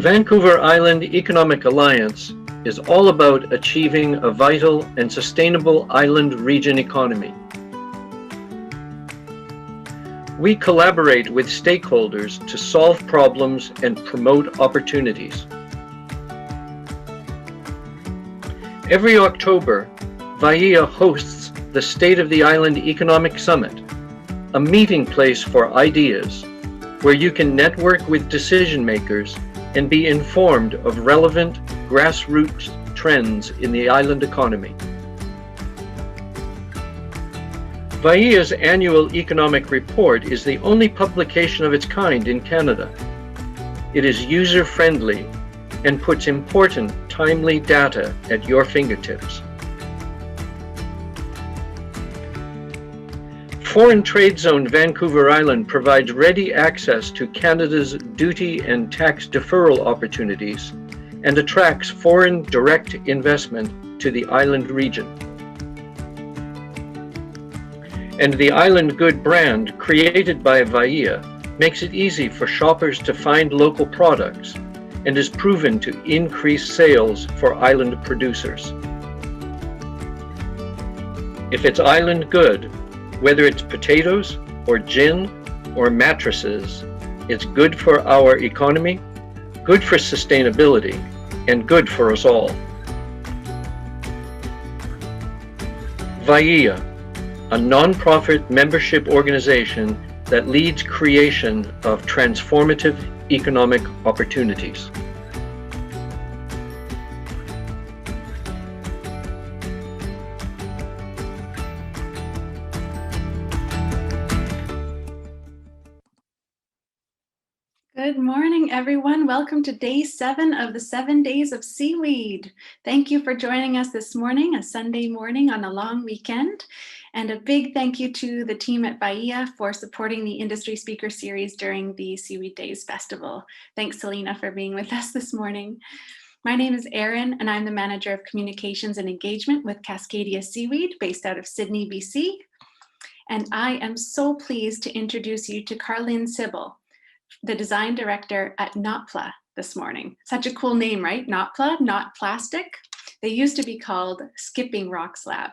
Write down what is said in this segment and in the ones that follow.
Vancouver Island Economic Alliance is all about achieving a vital and sustainable island region economy. We collaborate with stakeholders to solve problems and promote opportunities. Every October, VAIA hosts the State of the Island Economic Summit, a meeting place for ideas where you can network with decision makers and be informed of relevant grassroots trends in the island economy. VAIA's annual economic report is the only publication of its kind in Canada. It is user-friendly and puts important, timely data at your fingertips. Foreign Trade Zone Vancouver Island provides ready access to Canada's duty and tax deferral opportunities and attracts foreign direct investment to the island region. And the Island Good brand, created by VAIA, makes it easy for shoppers to find local products and is proven to increase sales for island producers. If it's Island Good, whether it's potatoes or gin or mattresses, it's good for our economy, good for sustainability, and good for us all. VAIA, a non-profit membership organization that leads creation of transformative economic opportunities. Good morning, everyone. Welcome to day 7 of the 7 days of Seaweed. Thank you for joining us this morning, a Sunday morning on a long weekend. And a big thank you to the team at VAIA for supporting the Industry Speaker Series during the Seaweed Days Festival. Thanks, Selena, for being with us this morning. My name is Erin, and I'm the Manager of Communications and Engagement with Cascadia Seaweed, based out of Sydney, BC. And I am so pleased to introduce you to Karlijn Sibbel, the design director at Notpla this morning. Such a cool name, right? Notpla, not plastic. They used to be called Skipping Rock Slab.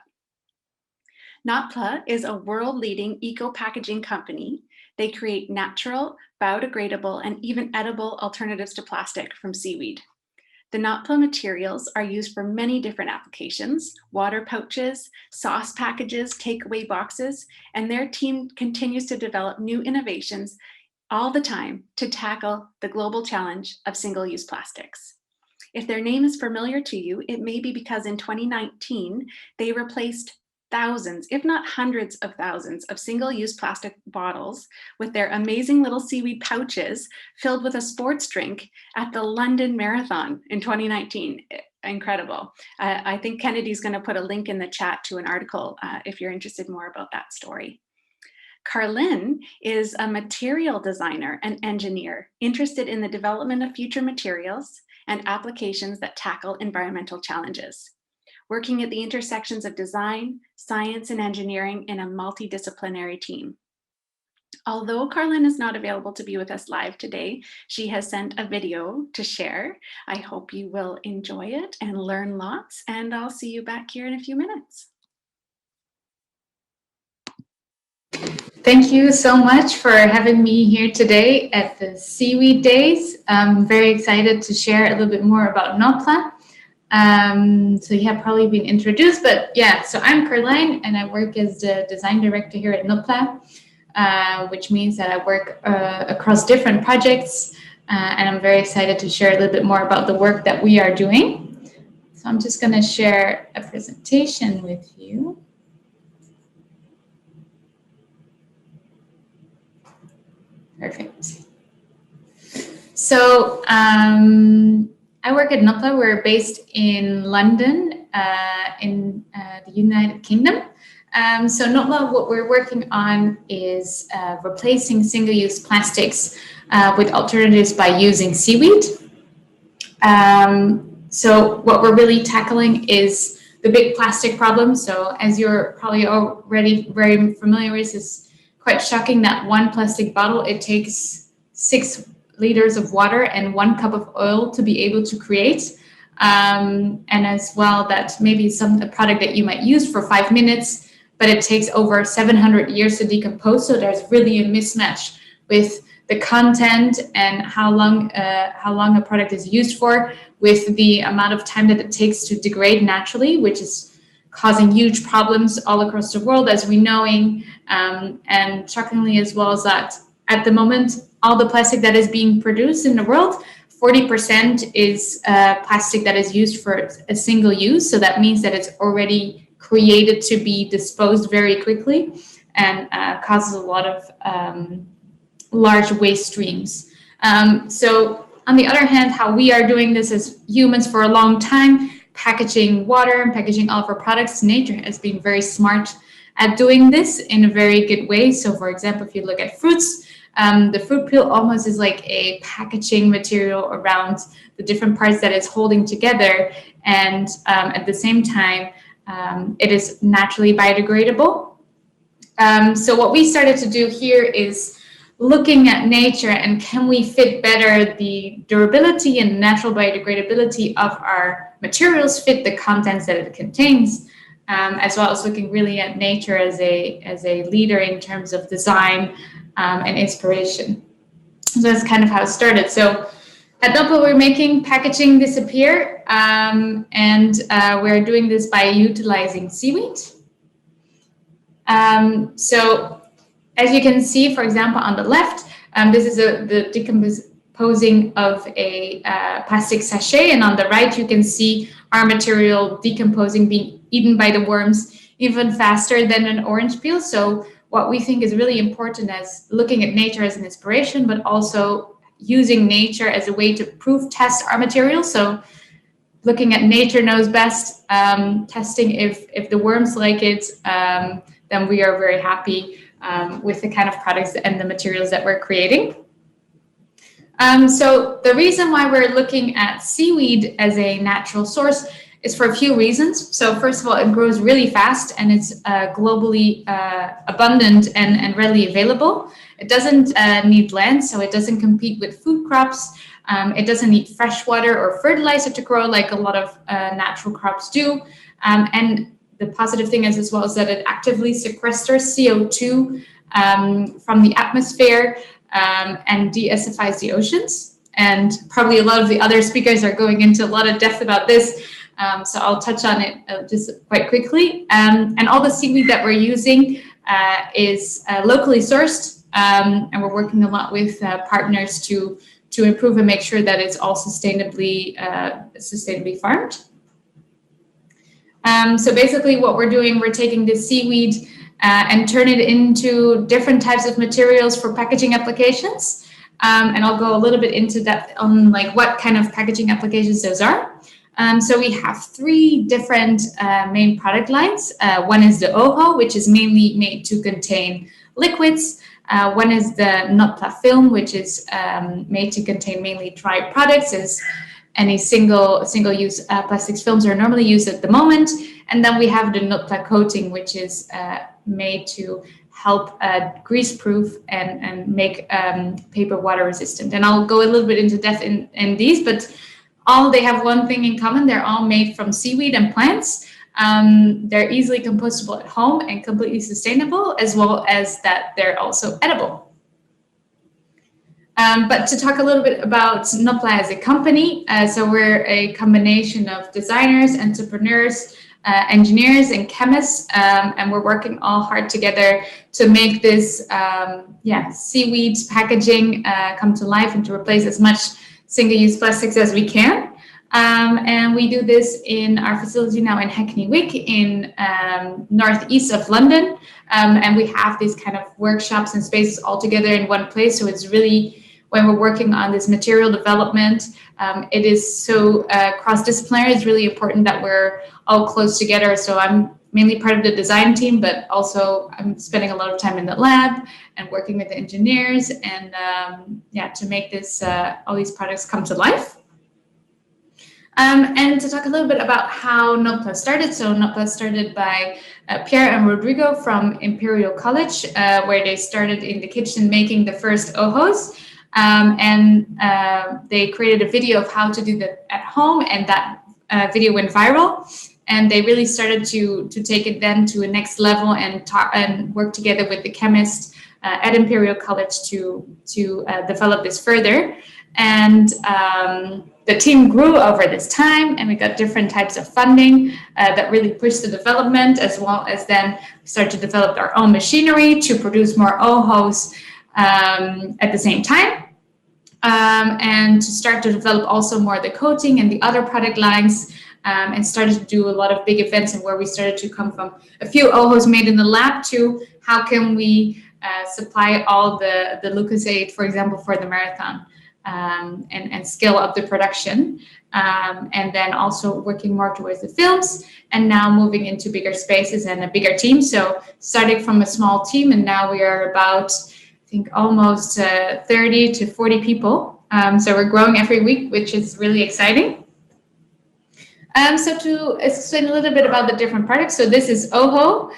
Notpla is a world-leading eco-packaging company. They create natural, biodegradable, and even edible alternatives to plastic from seaweed. The Notpla materials are used for many different applications: water pouches, sauce packages, takeaway boxes, and their team continues to develop new innovations all the time to tackle the global challenge of single-use plastics. If their name is familiar to you, it may be because in 2019, they replaced thousands, if not hundreds of thousands, of single-use plastic bottles with their amazing little seaweed pouches filled with a sports drink at the London Marathon in 2019. Incredible. I think Kennedy's going to put a link in the chat to an article if you're interested more about that story. Karlijn is a material designer and engineer interested in the development of future materials and applications that tackle environmental challenges, working at the intersections of design, science, and engineering in a multidisciplinary team. Although Karlijn is not available to be with us live today, she has sent a video to share. I hope you will enjoy it and learn lots, and I'll see you back here in a few minutes. Thank you so much for having me here today at the Seaweed Days. I'm very excited to share a little bit more about Notpla. So you have probably been introduced, but yeah, so I'm Karlijn and I work as the design director here at Notpla, which means that I work across different projects, and I'm very excited to share a little bit more about the work that we are doing. So I'm just going to share a presentation with you. Perfect. So I work at Notpla. We're based in London, in the United Kingdom. So Notpla, what we're working on is replacing single-use plastics with alternatives by using seaweed. So what we're really tackling is the big plastic problem. So as you're probably already very familiar with, it's quite shocking that one plastic bottle, it takes 6 liters of water and 1 cup of oil to be able to create. And as well, that maybe a product that you might use for 5 minutes, but it takes over 700 years to decompose. So there's really a mismatch with the content and how long a product is used for, with the amount of time that it takes to degrade naturally, which is causing huge problems all across the world, as we knowing. And shockingly as well, is that at the moment, all the plastic that is being produced in the world, 40% is plastic that is used for a single use. So that means that it's already created to be disposed very quickly, and causes a lot of large waste streams. So on the other hand, how we are doing this as humans for a long time, packaging water and packaging all of our products, nature has been very smart at doing this in a very good way. So for example, if you look at fruits, the fruit peel almost is like a packaging material around the different parts that it's holding together. And at the same time, it is naturally biodegradable. So what we started to do here is looking at nature, and can we fit better the durability and natural biodegradability of our materials, fit the contents that it contains, as well as looking really at nature as a leader in terms of design and inspiration. So that's kind of how it started. So at Notpla, we're making packaging disappear, and we're doing this by utilizing seaweed. So as you can see, for example, on the left, this is the decomposing of a plastic sachet, and on the right, you can see our material decomposing, being eaten by the worms even faster than an orange peel. So what we think is really important is looking at nature as an inspiration, but also using nature as a way to proof test our materials. So looking at nature knows best, testing if the worms like it, then we are very happy with the kind of products and the materials that we're creating. So the reason why we're looking at seaweed as a natural source is for a few reasons. So first of all, it grows really fast, and it's globally abundant and readily available. It doesn't need land, so it doesn't compete with food crops. It doesn't need fresh water or fertilizer to grow like a lot of natural crops do. And the positive thing is as well is that it actively sequesters CO2 from the atmosphere and de-acidifies the oceans. And probably a lot of the other speakers are going into a lot of depth about this. So I'll touch on it just quite quickly. And all the seaweed that we're using is locally sourced, and we're working a lot with partners to improve and make sure that it's all sustainably farmed. So basically what we're doing, we're taking this seaweed and turn it into different types of materials for packaging applications. And I'll go a little bit into depth on like what kind of packaging applications those are. So we have 3 different main product lines. One is the OHO, which is mainly made to contain liquids. One is the Notpla film, which is made to contain mainly dry products, as any single-use plastics films are normally used at the moment. And then we have the Notpla coating, which is made to help grease-proof and make paper water resistant. And I'll go a little bit into depth in these, but they have one thing in common. They're all made from seaweed and plants. They're easily compostable at home and completely sustainable, as well as that they're also edible. But to talk a little bit about Notpla as a company, so we're a combination of designers, entrepreneurs, engineers, and chemists, and we're working all hard together to make this seaweed packaging come to life and to replace as much single-use plastics as we can. And we do this in our facility now in Hackney Wick in northeast of London. And we have these kind of workshops and spaces all together in one place. So it's really, when we're working on this material development, it is so cross-disciplinary. It's really important that we're all close together. So I'm mainly part of the design team, but also I'm spending a lot of time in the lab and working with the engineers and to make this all these products come to life. And to talk a little bit about how Notpla started. So Notpla started by Pierre and Rodrigo from Imperial College, where they started in the kitchen making the first OHOs. They created a video of how to do that at home, and that video went viral. And they really started to take it then to a next level and work together with the chemist at Imperial College to develop this further. And the team grew over this time, and we got different types of funding that really pushed the development, as well as then we started to develop our own machinery to produce more OHOs at the same time. And to start to develop also more the coating and the other product lines, and started to do a lot of big events, and where we started to come from a few OHOs made in the lab to how can we supply all the Lucozade, for example, for the marathon, and scale up the production. And then also working more towards the films, and now moving into bigger spaces and a bigger team. So starting from a small team, and now we are about, I think, almost 30 to 40 people. So we're growing every week, which is really exciting. So to explain a little bit about the different products. So this is OHO.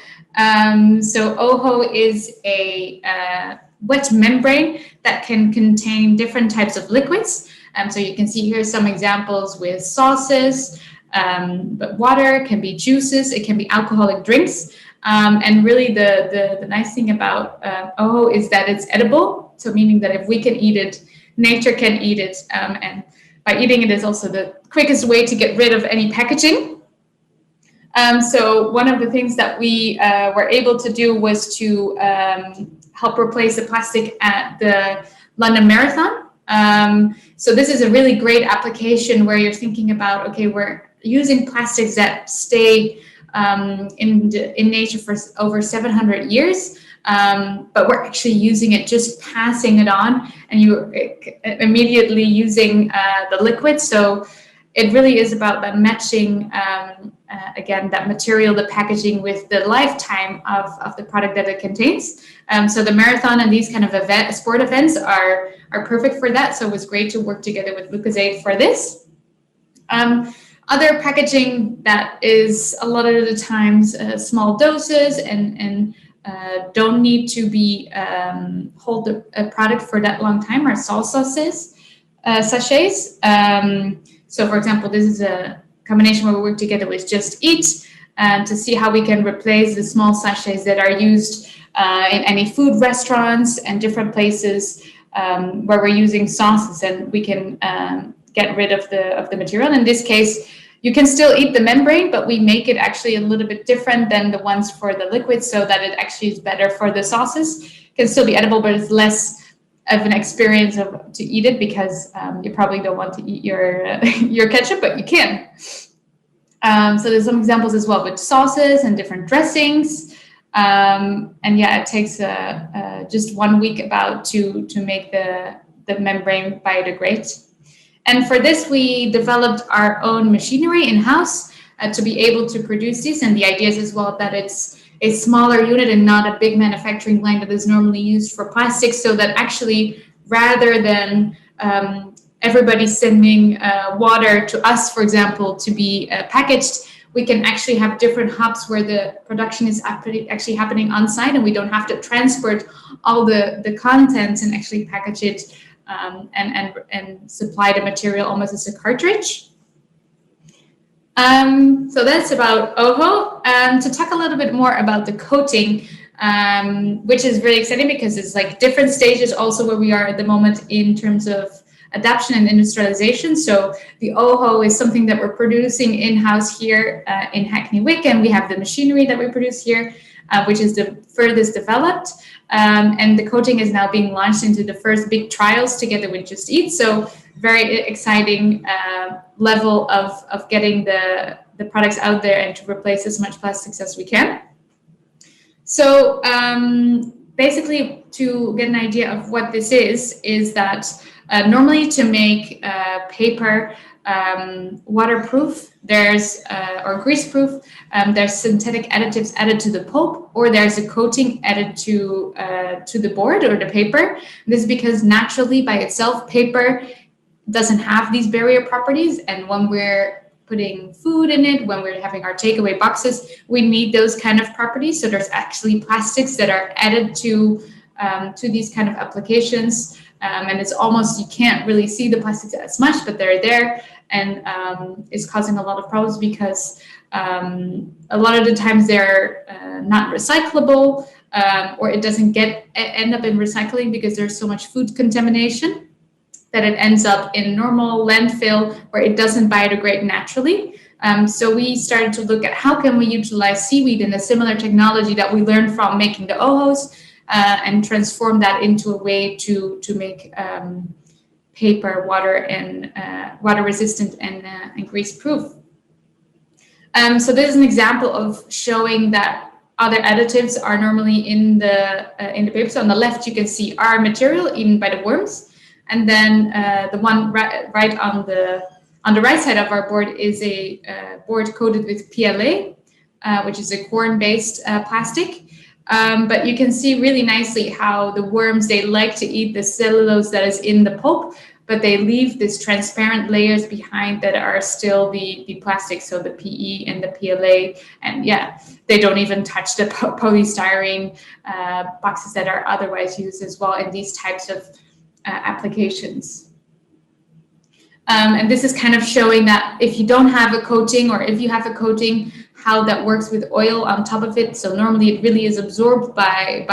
So OHO is a wet membrane that can contain different types of liquids. So you can see here some examples with sauces, but water, can be juices, it can be alcoholic drinks. And really the nice thing about OHO is that it's edible. So meaning that if we can eat it, nature can eat it. And by eating it is also the quickest way to get rid of any packaging. So one of the things that we were able to do was to help replace the plastic at the London Marathon. So this is a really great application where you're thinking about, okay, we're using plastics that stay in nature for over 700 years, but we're actually using it, just passing it on, and you're immediately using the liquid. So it really is about that matching, again, that material, the packaging with the lifetime of the product that it contains. So the marathon and these kind of sport events are perfect for that. So it was great to work together with Lucozade for this. Other packaging that is a lot of the times small doses and don't need to be hold a product for that long time are sachets. So for example, this is a combination where we work together with Just Eat to see how we can replace the small sachets that are used in any food restaurants and different places where we're using sauces, and we can get rid of the material. In this case, you can still eat the membrane, but we make it actually a little bit different than the ones for the liquid, so that it actually is better for the sauces. It can still be edible, but it's less of an experience to eat it, because you probably don't want to eat your ketchup, but you can. So there's some examples as well with sauces and different dressings. And yeah, it takes just 1 week about to make the membrane biodegrade. And for this, we developed our own machinery in-house to be able to produce these. And the idea is as well that it's a smaller unit and not a big manufacturing line that is normally used for plastics, so that actually, rather than everybody sending water to us, for example, to be packaged, we can actually have different hubs where the production is actually happening on site, and we don't have to transport all the contents and actually package it and supply the material almost as a cartridge. So that's about OHO. To talk a little bit more about the coating, which is really exciting because it's like different stages also where we are at the moment in terms of adaptation and industrialization. So the OHO is something that we're producing in-house here in Hackney Wick, and we have the machinery that we produce here, which is the furthest developed. And the coating is now being launched into the first big trials together with Just Eat. So very exciting level of getting the products out there and to replace as much plastics as we can. So basically, to get an idea of what this is that normally to make paper waterproof, there's or greaseproof, there's synthetic additives added to the pulp, or there's a coating added to the board or the paper. This is because naturally by itself, paper doesn't have these barrier properties, and when we're putting food in it, when we're having our takeaway boxes, we need those kind of properties. So there's actually plastics that are added to these kind of applications and it's almost, you can't really see the plastics as much, but they're there, and it's causing a lot of problems because a lot of the times they're not recyclable, or it doesn't end up in recycling because there's so much food contamination that it ends up in normal landfill where it doesn't biodegrade naturally. So we started to look at how can we utilize seaweed in a similar technology that we learned from making the ojos, and transform that into a way to make paper water resistant and grease proof. So this is an example of showing that other additives are normally in the paper. So on the left, you can see our material eaten by the worms, and then the one right on the right side of our board is a board coated with PLA, which is a corn-based plastic. But you can see really nicely how the worms, they like to eat the cellulose that is in the pulp, but they leave these transparent layers behind that are still the plastic, so the PE and the PLA, and yeah, they don't even touch the polystyrene boxes that are otherwise used as well in these types of applications. And this is kind of showing that if you don't have a coating, or if you have a coating, how that works with oil on top of it. So normally it really is absorbed by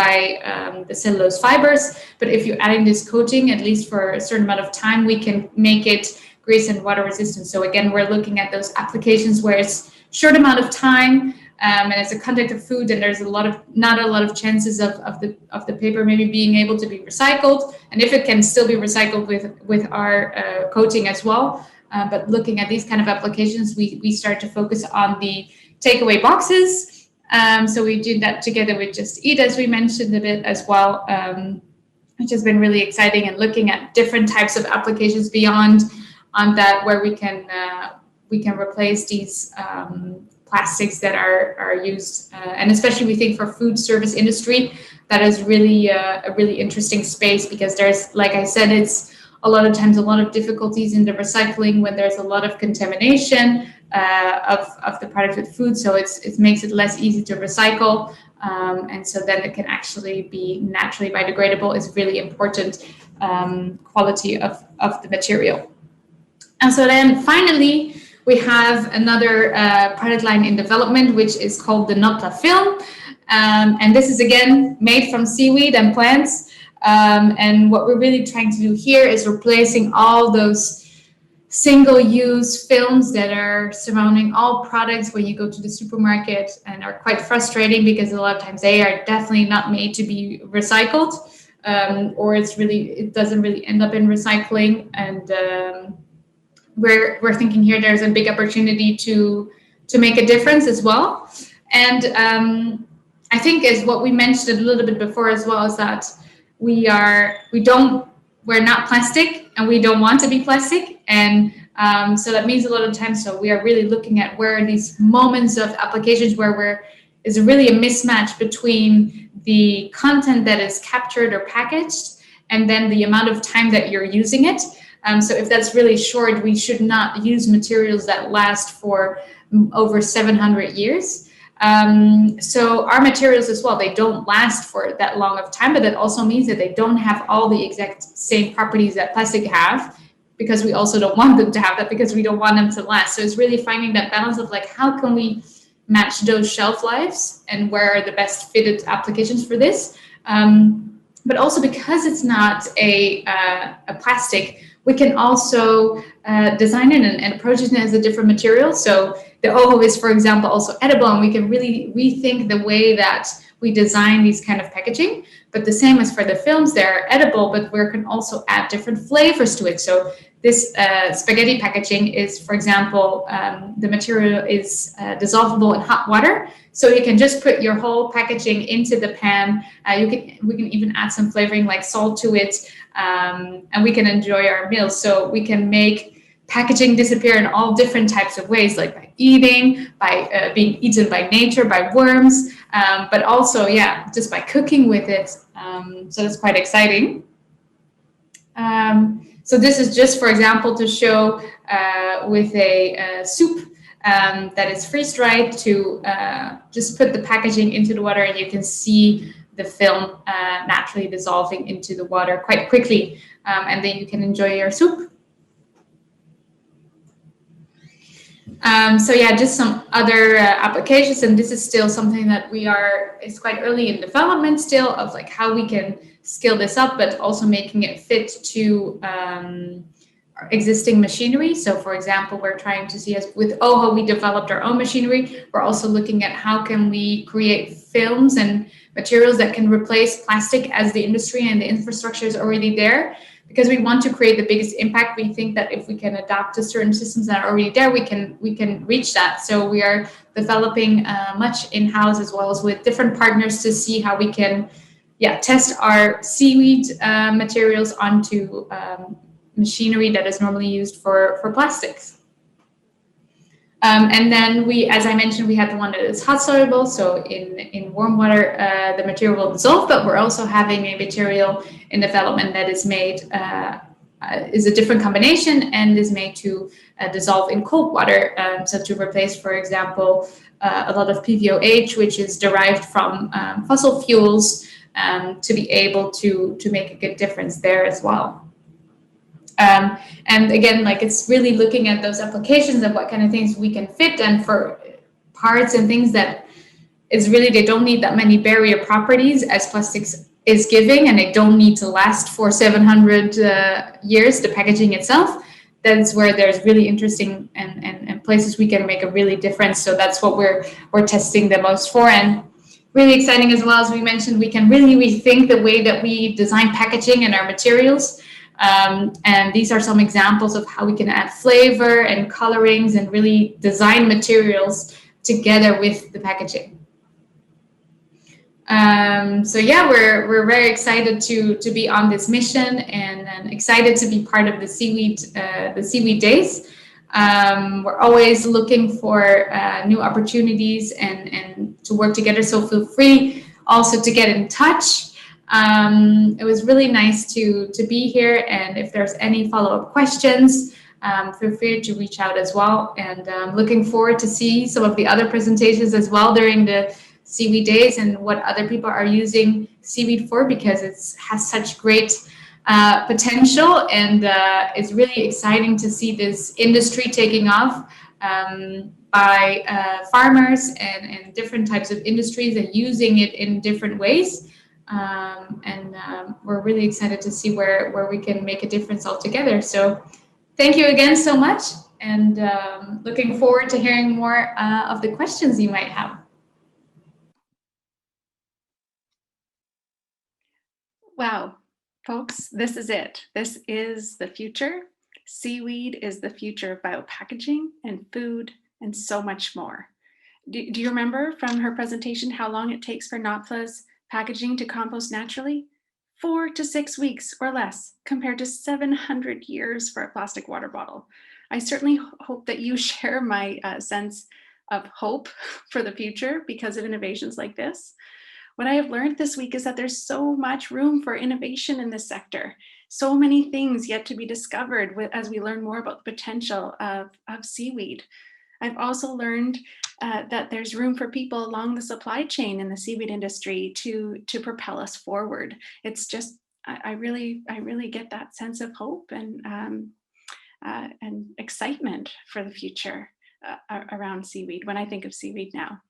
the cellulose fibers, but if you're adding this coating, at least for a certain amount of time, we can make it grease and water resistant. So again, we're looking at those applications where it's short amount of time, and it's a contact of food, and there's not a lot of chances of the paper maybe being able to be recycled, and if it can still be recycled with our coating as well. But looking at these kind of applications, we start to focus on the takeaway boxes. So we did that together with Just Eat, as we mentioned a bit as well, which has been really exciting, and looking at different types of applications beyond on that, where we can replace these plastics that are used, and especially we think for food service industry, that is really a really interesting space, because there's, like I said, it's a lot of times a lot of difficulties in the recycling when there's a lot of contamination of the product with food, so it makes it less easy to recycle, and so then it can actually be naturally biodegradable is really important quality of the material. And so then finally, we have another product line in development, which is called the Notpla film. And this is, again, made from seaweed and plants. And what we're really trying to do here is replacing all those single-use films that are surrounding all products when you go to the supermarket, and are quite frustrating because a lot of times they are definitely not made to be recycled, or it doesn't really end up in recycling. And we're thinking here there's a big opportunity to make a difference as well. And I think, as what we mentioned a little bit before as well, is that we're not plastic, and we don't want to be plastic. And so that means a lot of times, so we are really looking at where these moments of applications where is really a mismatch between the content that is captured or packaged, and then the amount of time that you're using it. So if that's really short, we should not use materials that last for over 700 years. So our materials as well, they don't last for that long of time, but that also means that they don't have all the exact same properties that plastic have, because we also don't want them to have that, because we don't want them to last. So it's really finding that balance of, like, how can we match those shelf lives, and where are the best fitted applications for this? But also, because it's not a plastic, we can also design it and approach it as a different material. So the ojo is, for example, also edible, and we can really rethink the way that we design these kind of packaging. But the same as for the films, they're edible, but we can also add different flavors to it. So this spaghetti packaging is, for example, the material is dissolvable in hot water. So you can just put your whole packaging into the pan. We can even add some flavoring like salt to it, and we can enjoy our meals. So we can make packaging disappear in all different types of ways, like by eating, by being eaten by nature, by worms, but also, just by cooking with it. So that's quite exciting. So this is just, for example, to show with a soup that is freeze-dried, to just put the packaging into the water, and you can see the film naturally dissolving into the water quite quickly, and then you can enjoy your soup. So yeah, just some other applications, and this is still something that it's quite early in development still, of like how we can scale this up, but also making it fit to our existing machinery. So for example, we're trying to see, as with OHO, we developed our own machinery. We're also looking at how can we create films and materials that can replace plastic as the industry and the infrastructure is already there. Because we want to create the biggest impact, we think that if we can adapt to certain systems that are already there, we can reach that. So we are developing much in-house, as well as with different partners, to see how we can, test our seaweed materials onto machinery that is normally used for plastics. And then as I mentioned, we have the one that is hot soluble. So in warm water, the material will dissolve, but we're also having a material in development that is made, is a different combination and is made to dissolve in cold water. So to replace, for example, a lot of PVOH, which is derived from fossil fuels, to be able to make a good difference there as well. And again, like, it's really looking at those applications and what kind of things we can fit, and for parts and things that is really, they don't need that many barrier properties as plastics is giving, and they don't need to last for 700 years, the packaging itself. That's where there's really interesting and places we can make a really difference. So that's what we're testing the most for. And really exciting as well, as we mentioned, we can really rethink the way that we design packaging and our materials. And these are some examples of how we can add flavor and colorings and really design materials together with the packaging. So yeah, we're very excited to be on this mission, and excited to be part of the Seaweed Days. We're always looking for new opportunities and to work together. So feel free also to get in touch. It was really nice to be here, and if there's any follow-up questions, feel free to reach out as well. And looking forward to see some of the other presentations as well during the Seaweed Days, and what other people are using seaweed for, because it has such great potential, and it's really exciting to see this industry taking off by farmers and different types of industries, and using it in different ways. We're really excited to see where we can make a difference all together. So thank you again so much, and looking forward to hearing more of the questions you might have. Wow, folks, this is it. This is the future. Seaweed is the future of biopackaging and food and so much more. Do you remember from her presentation how long it takes for Notpla's packaging to compost naturally? 4 to 6 weeks or less, compared to 700 years for a plastic water bottle. I certainly hope that you share my sense of hope for the future because of innovations like this. What I have learned this week is that there's so much room for innovation in this sector. So many things yet to be discovered as we learn more about the potential of seaweed. I've also learned that there's room for people along the supply chain in the seaweed industry to propel us forward. It's just, I really get that sense of hope and excitement for the future around seaweed when I think of seaweed now.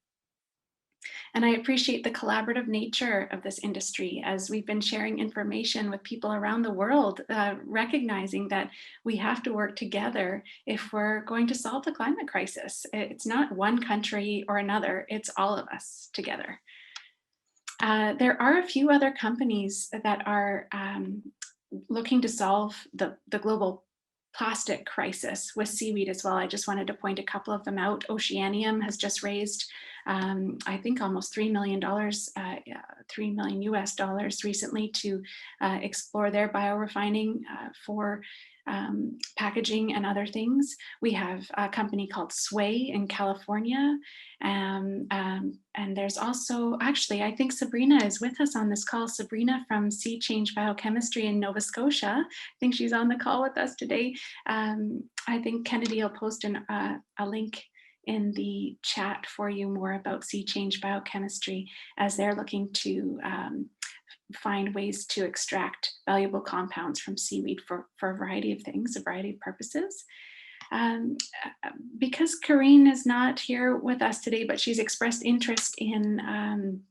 And I appreciate the collaborative nature of this industry, as we've been sharing information with people around the world, recognizing that we have to work together if we're going to solve the climate crisis. It's not one country or another, it's all of us together. There are a few other companies that are looking to solve the global plastic crisis with seaweed as well. I just wanted to point a couple of them out. Oceanium has just raised, I think, almost $3 million, $3 million US recently to explore their biorefining for packaging and other things. We have a company called Sway in California. And there's also, actually, I think Sabrina is with us on this call. Sabrina from Sea Change Biochemistry in Nova Scotia. I think she's on the call with us today. I think Kennedy will post a link in the chat for you more about sea change biochemistry, as they're looking to find ways to extract valuable compounds from seaweed for a variety of things, a variety of purposes. Because Karlijn is not here with us today, but she's expressed interest in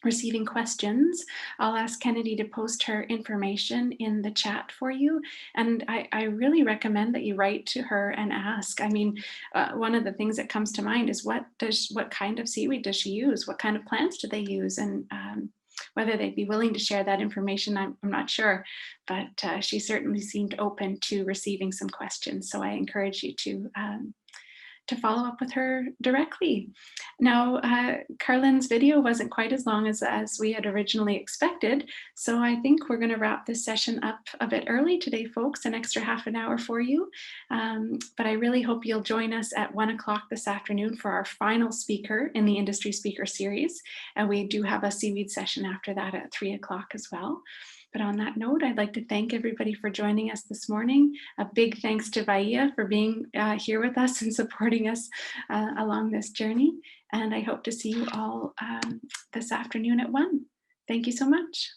receiving questions, I'll ask Kennedy to post her information in the chat for you. And I really recommend that you write to her and ask. I mean, one of the things that comes to mind is what kind of seaweed does she use? What kind of plants do they use? And whether they'd be willing to share that information, I'm not sure, but she certainly seemed open to receiving some questions. So I encourage you to follow up with her directly. Now, Karlijn's video wasn't quite as long as we had originally expected, so I think we're going to wrap this session up a bit early today, folks, an extra half an hour for you. But I really hope you'll join us at 1 o'clock this afternoon for our final speaker in the Industry Speaker Series. And we do have a seaweed session after that at 3 o'clock as well. But on that note, I'd like to thank everybody for joining us this morning. A big thanks to Bahia for being here with us and supporting us along this journey. And I hope to see you all this afternoon at 1. Thank you so much.